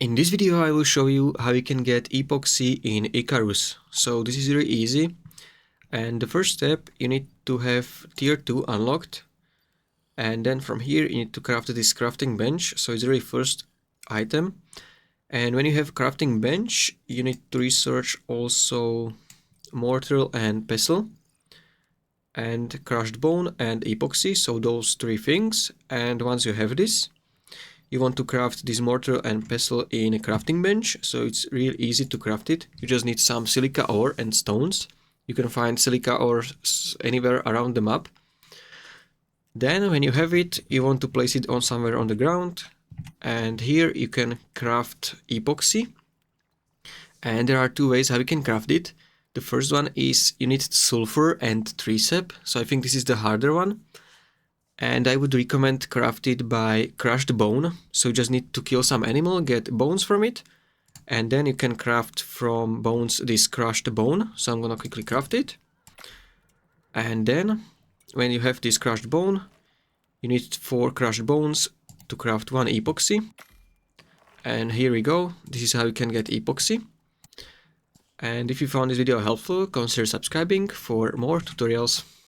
In this video I will show you how you can get epoxy in ICARUS. So this is really easy, and the first step, you need to have tier 2 unlocked, and then from here you need to craft this crafting bench. So it's the very first item, and when you have crafting bench you need to research also mortar and pestle and crushed bone and epoxy, so those three things. And once you have this, you want to craft this mortar and pestle in a crafting bench, so it's real easy to craft it. You just need some silica ore and stones. You can find silica ore anywhere around the map. Then when you have it, you want to place it on somewhere on the ground, and here you can craft epoxy. And there are two ways how you can craft it. The first one is you need sulfur and tree sap, so I think this is the harder one. And I would recommend craft it by crushed bone. So you just need to kill some animal, get bones from it, and then you can craft from bones this crushed bone. So I'm gonna quickly craft it. And then when you have this crushed bone, you need 4 crushed bones to craft 1 epoxy. And here we go. This is how you can get epoxy. And if you found this video helpful, consider subscribing for more tutorials.